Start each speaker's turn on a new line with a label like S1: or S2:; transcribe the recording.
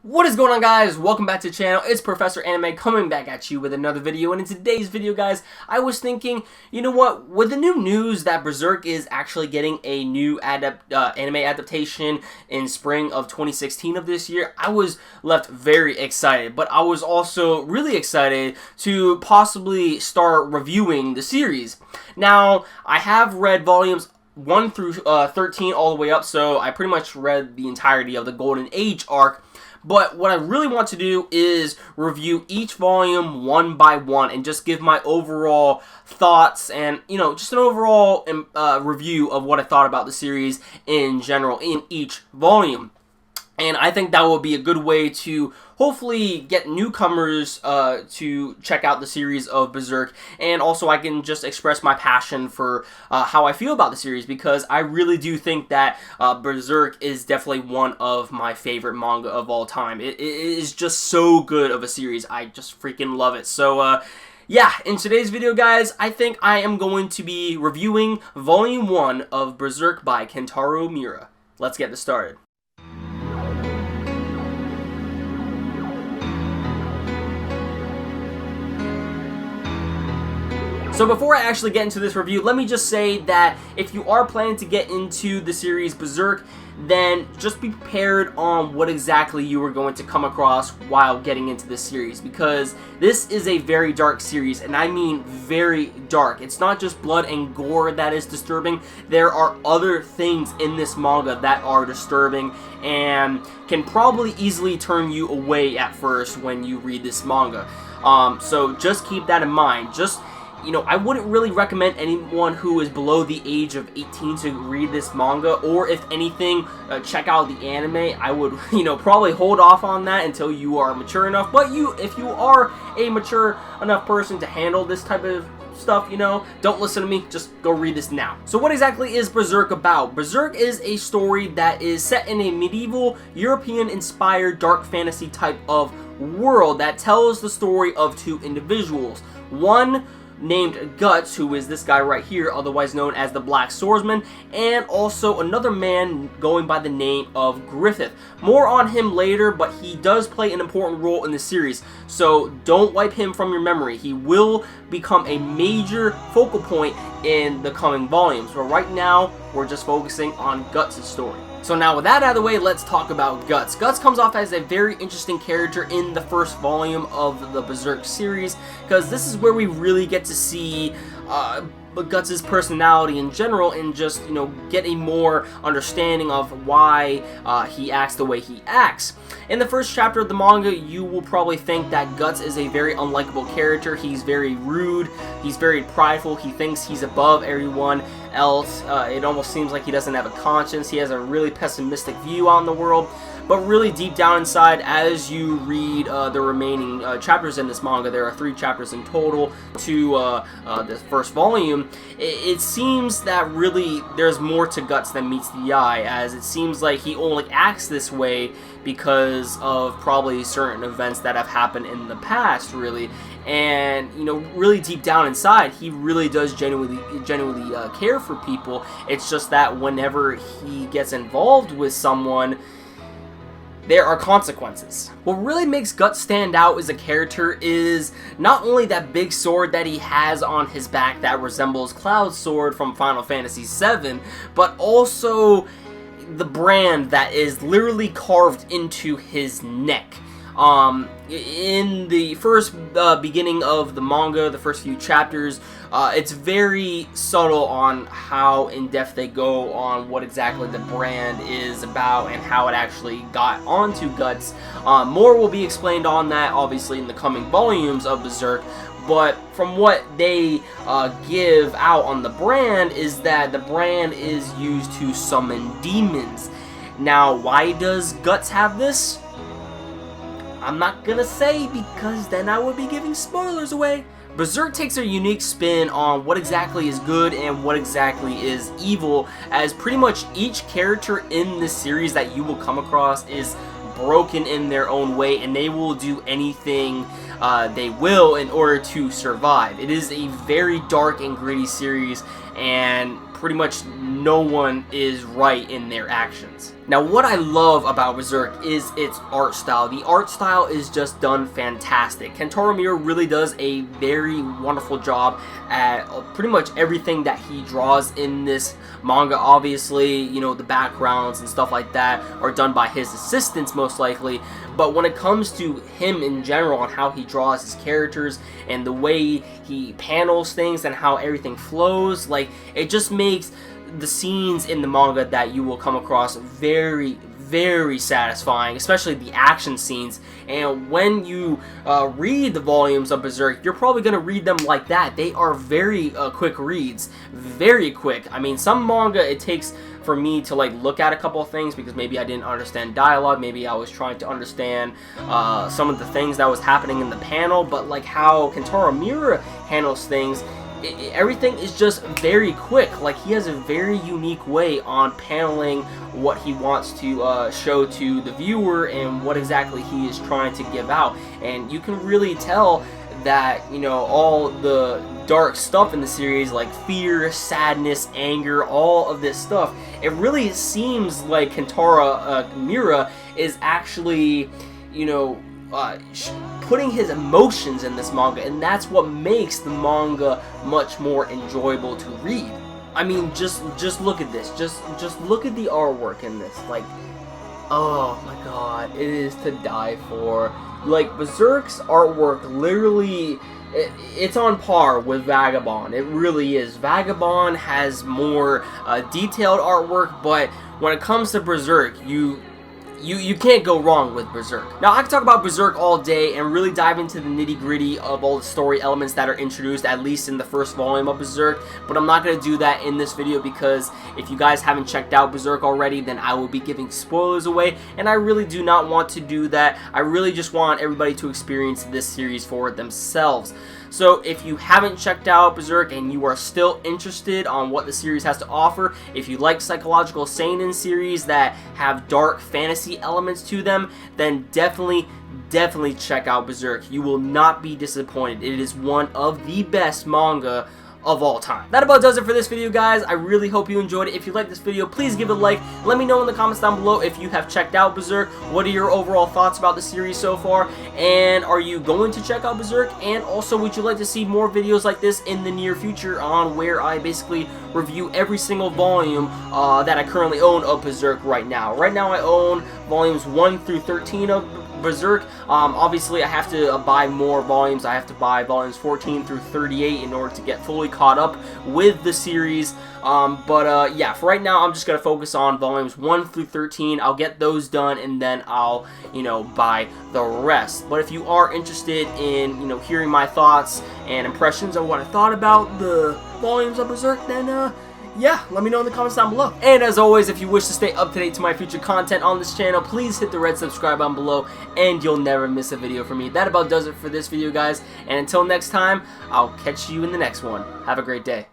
S1: What is going on, guys? Welcome back to the channel. It's Professor Anime coming back at you with another video. And in today's video, guys, I was thinking, you know what? With the new news that Berserk is actually getting a new anime adaptation in spring of 2016 of this year, I was left very excited. But I was also really excited to possibly start reviewing the series. Now, I have read volumes 1 through 13 all the way up, so I pretty much read the entirety of the Golden Age arc. But what I really want to do is review each volume one by one and just give my overall thoughts and, you know, just an overall review of what I thought about the series in general in each volume. And I think that will be a good way to hopefully get newcomers to check out the series of Berserk. And also I can just express my passion for how I feel about the series, because I really do think that Berserk is definitely one of my favorite manga of all time. It is just so good of a series. I just freaking love it. So, yeah, in today's video, guys, I think I am going to be reviewing Volume 1 of Berserk by Kentaro Miura. Let's get this started. So before I actually get into this review, let me just say that if you are planning to get into the series Berserk, then just be prepared on what exactly you are going to come across while getting into this series, because this is a very dark series, and I mean very dark. It's not just blood and gore that is disturbing. There are other things in this manga that are disturbing and can probably easily turn you away at first when you read this manga. So just keep that in mind. You know, I wouldn't really recommend anyone who is below the age of 18 to read this manga, or if anything, check out the anime. I would, you know, probably hold off on that until you are mature enough. But if you are a mature enough person to handle this type of stuff, you know, don't listen to me, just go read this now. So what exactly is Berserk about? Berserk is a story that is set in a medieval, European-inspired dark fantasy type of world that tells the story of two individuals. One named Guts, who is this guy right here, otherwise known as the Black Swordsman, and also another man going by the name of Griffith. More on him later, but he does play an important role in the series, so don't wipe him from your memory. He will become a major focal point in the coming volumes, but right now we're just focusing on Guts' story. So now with that out of the way, let's talk about Guts. Guts comes off as a very interesting character in the first volume of the Berserk series, because this is where we really get to see Guts' personality in general, and just, you know, get a more understanding of why he acts the way he acts. In the first chapter of the manga, you will probably think that Guts is a very unlikable character. He's very rude, he's very prideful, he thinks he's above everyone else. It almost seems like he doesn't have a conscience. He has a really pessimistic view on the world. But really deep down inside, as you read the remaining chapters in this manga, there are 3 chapters in total to the first volume, it seems that really there's more to Guts than meets the eye, as it seems like he only acts this way because of probably certain events that have happened in the past, really. And, you know, really deep down inside, he really does genuinely care for people. It's just that whenever he gets involved with someone, there are consequences. What really makes Guts stand out as a character is not only that big sword that he has on his back that resembles Cloud's sword from Final Fantasy VII, but also the brand that is literally carved into his neck. In the first beginning of the manga, the first few chapters, it's very subtle on how in-depth they go on what exactly the brand is about and how it actually got onto Guts. More will be explained on that, obviously, in the coming volumes of Berserk. But from what they give out on the brand is that the brand is used to summon demons. Now, why does Guts have this? I'm not gonna say, because then I would be giving spoilers away. Berserk takes a unique spin on what exactly is good and what exactly is evil, as pretty much each character in this series that you will come across is broken in their own way, and they will do anything they will in order to survive. It is a very dark and gritty series, and pretty much no one is right in their actions. Now, what I love about Berserk is its art style. The art style is just done fantastic. Kentaro Miura really does a very wonderful job at pretty much everything that he draws in this manga. Obviously, you know, the backgrounds and stuff like that are done by his assistants most likely, but when it comes to him in general and how he draws his characters and the way he panels things and how everything flows, like, it just makes the scenes in the manga that you will come across very, very satisfying, especially the action scenes. And when you read the volumes of Berserk, you're probably going to read them like that. They are very quick reads, very quick. I mean, some manga, it takes for me to like look at a couple of things because maybe I didn't understand dialogue, maybe I was trying to understand some of the things that was happening in the panel, but like how Kentaro Miura handles things, everything is just very quick. Like, he has a very unique way on paneling what he wants to show to the viewer and what exactly he is trying to give out. And you can really tell that, you know, all the dark stuff in the series, like fear, sadness, anger, all of this stuff, it really seems like Kentaro Miura is actually, you know, putting his emotions in this manga, and that's what makes the manga much more enjoyable to read. I mean, just look at this. Just look at the artwork in this. Like, oh my god, it is to die for. Like, Berserk's artwork literally, it's on par with Vagabond. It really is. Vagabond has more detailed artwork, but when it comes to Berserk, you can't go wrong with Berserk. Now, I could talk about Berserk all day and really dive into the nitty-gritty of all the story elements that are introduced, at least in the first volume of Berserk, but I'm not going to do that in this video because if you guys haven't checked out Berserk already, then I will be giving spoilers away, and I really do not want to do that. I really just want everybody to experience this series for themselves. So if you haven't checked out Berserk and you are still interested on what the series has to offer, if you like psychological seinen series that have dark fantasy elements to them, then definitely check out Berserk. You will not be disappointed. It is one of the best manga of all time. That about does it for this video, guys. I really hope you enjoyed it. If you liked this video, please give it a like. Let me know in the comments down below if you have checked out Berserk. What are your overall thoughts about the series so far? And are you going to check out Berserk? And also, would you like to see more videos like this in the near future on where I basically review every single volume that I currently own of Berserk right now? Right now, I own volumes 1 through 13 of Berserk. Obviously, I have to buy more volumes. I have to buy volumes 14 through 38 in order to get fully caught up with the series. Yeah, for right now, I'm just going to focus on volumes 1 through 13. I'll get those done, and then I'll, you know, buy the rest. But if you are interested in, you know, hearing my thoughts and impressions of what I thought about the volumes of Berserk, then, yeah, let me know in the comments down below. And as always, if you wish to stay up to date to my future content on this channel, please hit the red subscribe button below, and you'll never miss a video from me. That about does it for this video, guys. And until next time, I'll catch you in the next one. Have a great day.